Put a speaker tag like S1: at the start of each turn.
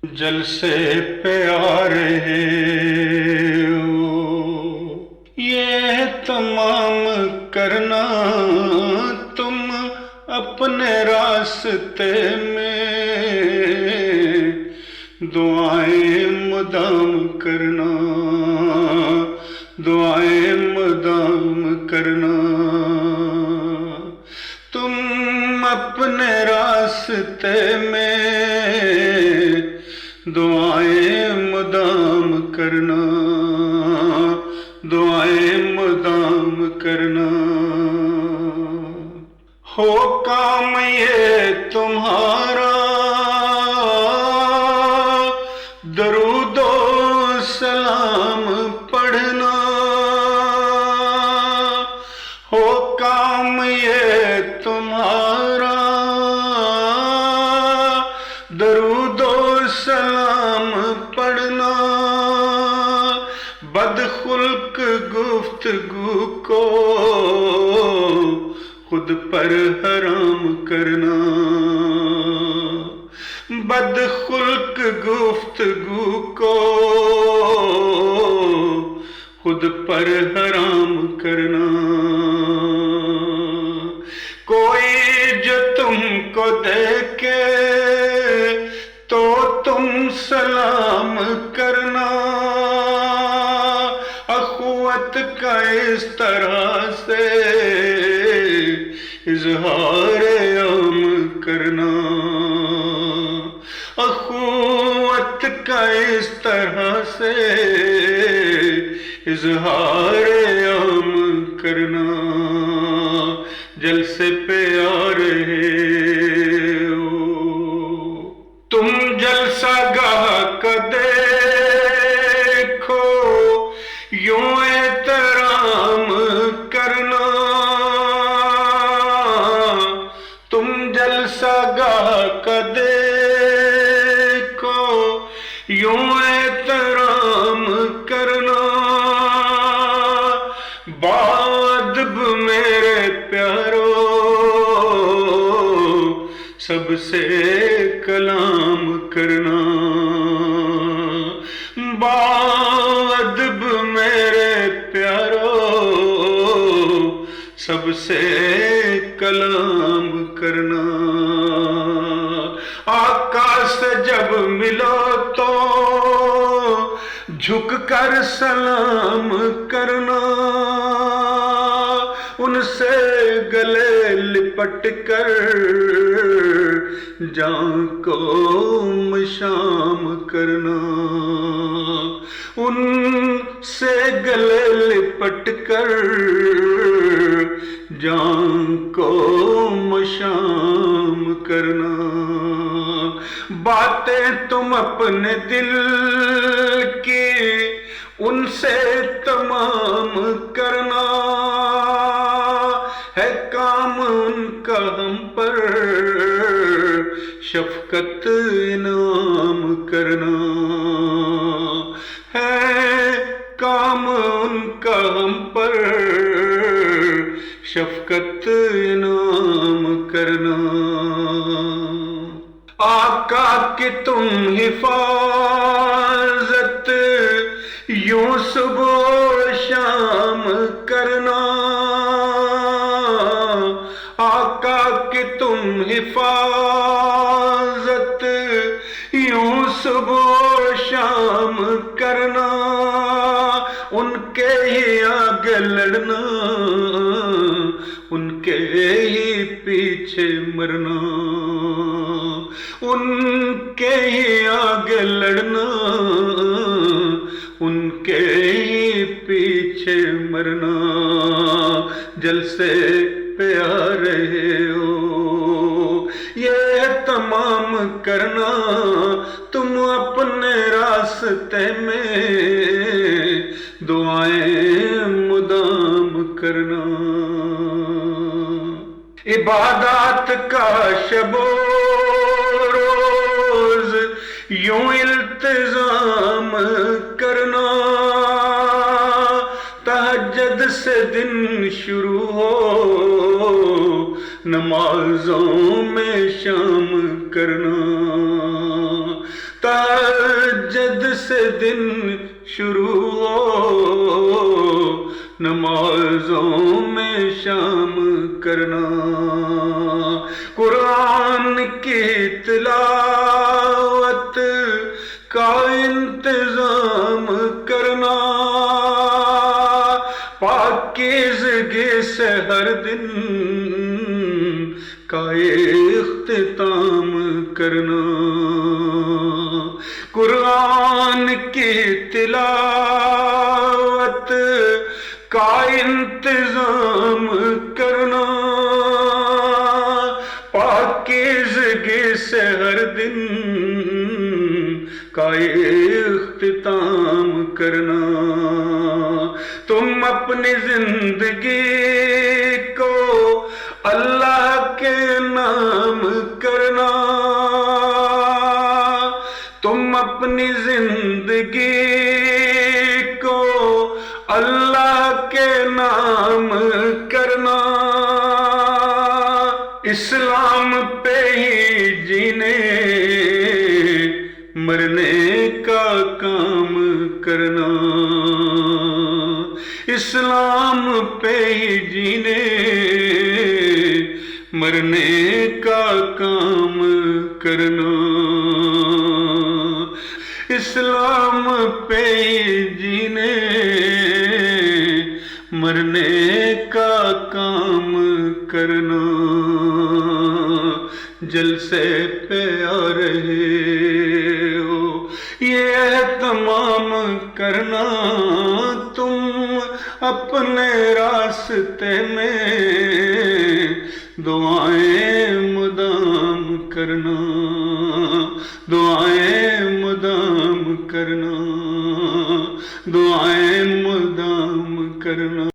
S1: جلسے پہ آ رہے ہو، یہ تمام کرنا تم اپنے راستے میں، دعائیں مدام کرنا، دعائیں مدام کرنا، تم اپنے راستے میں دعائیں مدام کرنا، دعائیں مدام کرنا۔ ہو کام یہ تمہارا درود و سلام پڑھنا، ہو کام یہ تمہارا درود و سلام پڑھنا، بدخلق گفتگو کو خود پر حرام کرنا، بدخلق گفتگو کو خود پر حرام کرنا۔ کوئی جو تم کو دیکھے تو تم سلام کرنا، اخوت کا اس طرح سے اظہار عام کرنا، اخوت کا اس طرح سے اظہار عام کرنا۔ جلسے پہ آ رہے ہو، تم جلسہ گاہ کا دیکھو، یوں احترام کرنا، تم جلسہ گاہ کا دیکھو، یوں احترام کرنا، بادب میرے پیارو سب سے کلام کرنا، بادب میرے پیارو سب سے کلام کرنا۔ آقا سے جب ملو تو جھک کر سلام کرنا، ان سے گلے لپٹ کر جان کو مشام کرنا، ان سے گلے لپٹ کر جان کو مشام کرنا۔ باتیں تم اپنے دل کی ان سے تمام کرنا، ہے کام ان کا ہم پر شفقت انعام کرنا، ہے کام ان کا ہم پر شفقت انعام کرنا۔ آقا کی تم حفاظت یوں صبح و شام کرنا، آقا کی تم حفاظت یوں صبح و شام کرنا، ان کے ہی آگے لڑنا، ان کے ہی پیچھے مرنا، ان کے ہی آگے لڑنا، ان کے ہی پیچھے مرنا۔ جلسے پہ آ رہے ہو، یہ تمام کرنا تم اپنے راستے میں، دعائیں مدام کرنا، عبادات کا شب و روز یوں التزام کرنا، تہجد سے دن شروع ہو نمازوں میں شام کرنا، سے دن شروع ہو، نمازوں میں شام کرنا، قرآن کی تلاوت کا انتظام کرنا، پاکیزگی سے ہر دن کا اختتام کرنا، قرآن کی تلاوت کا انتظام کرنا، پاکیزگی سے ہر دن کا اختتام کرنا، تم اپنی زندگی کو اللہ کے نام کرنا، تم اپنی زندگی کو اللہ کے نام کرنا، اسلام پہ ہی جینے مرنے کا کام کرنا، اسلام پہ ہی جینے مرنے کا کام کرنا، اسلام پہ ہی جینے مرنے کا کام کرنا، جلسے پہ آ رہے ہو یہ اہتمام کرنا، تم اپنے راستے میں دعائیں مدام کرنا، دعائیں مدام کرنا، دعائیں مدام کرنا۔